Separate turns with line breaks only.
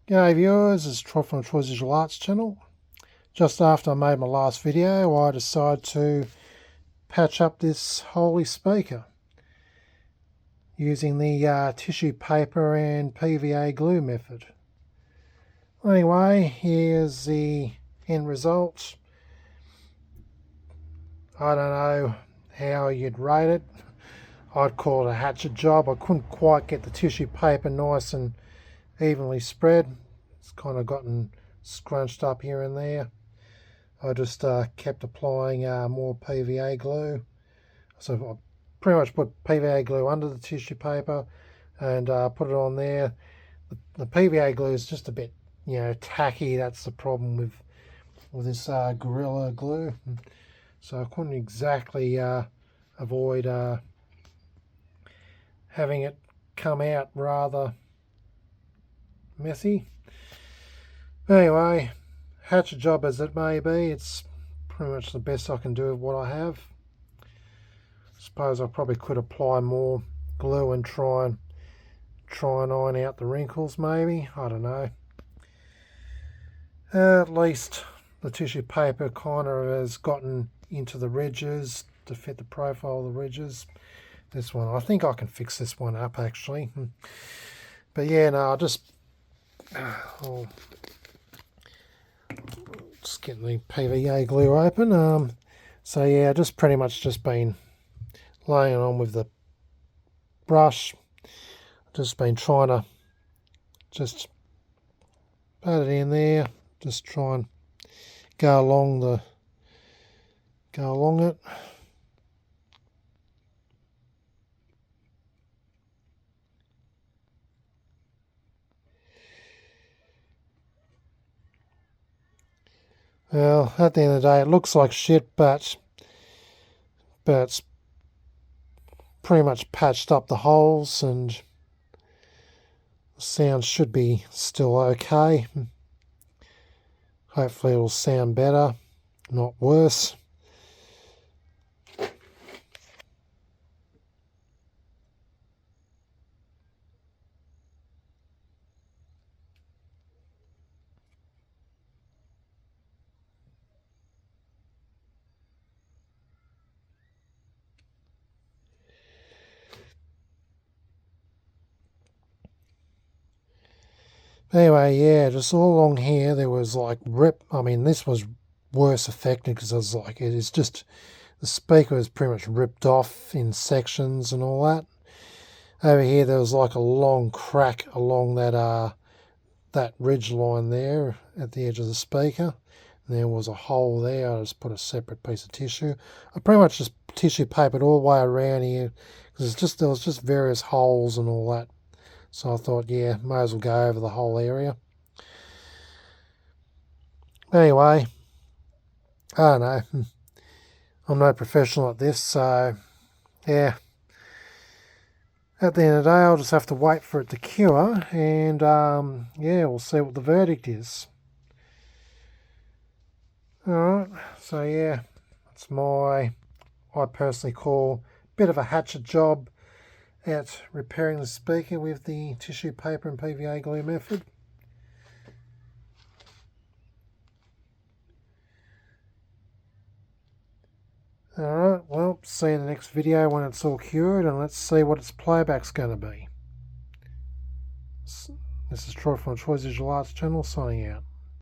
G'day viewers, it's Troy from Troy's Visual Arts channel. Just after I made my last video, I decided to patch up this holy speaker using the tissue paper and PVA glue method. Anyway, here's the end result. I don't know how you'd rate it. I'd call it a hatchet job. I couldn't quite get the tissue paper nice and evenly spread. It's kind of gotten scrunched up here and there. I just kept applying more PVA glue. So I pretty much put PVA glue under the tissue paper and put it on there. The PVA glue is just a bit, tacky. That's the problem with this Gorilla glue. So I couldn't exactly avoid having it come out rather messy. Anyway, hatchet job as it may be, it's pretty much the best I can do with what I have. Suppose I probably could apply more glue and try and iron out the wrinkles maybe, I don't know. At least the tissue paper kind of has gotten into the ridges to fit the profile of the ridges. This one, I think I can fix this one up actually. But yeah, no, I'll just getting the PVA glue open. So yeah, just pretty much just been laying it on with the brush. Just been trying to just pat it in there. Just try and go along it. Well, at the end of the day, it looks like shit, but it's pretty much patched up the holes, and the sound should be still okay. Hopefully it'll sound better, not worse. Anyway, yeah, just all along here there was like this was worse affected because the speaker was pretty much ripped off in sections and all that. Over here there was like a long crack along that ridge line there at the edge of the speaker. And there was a hole there. I just put a separate piece of tissue. I pretty much just tissue papered all the way around here because there was just various holes and all that. So I thought, yeah, may as well go over the whole area. Anyway, I don't know. I'm no professional at this, so yeah. At the end of the day, I'll just have to wait for it to cure, and yeah, we'll see what the verdict is. Alright, so yeah, that's I personally call a bit of a hatchet job at repairing the speaker with the tissue paper and PVA glue method. Alright, well, see you in the next video when it's all cured, and let's see what its playback's going to be. This is Troy from Troy's Visual Arts channel, signing out.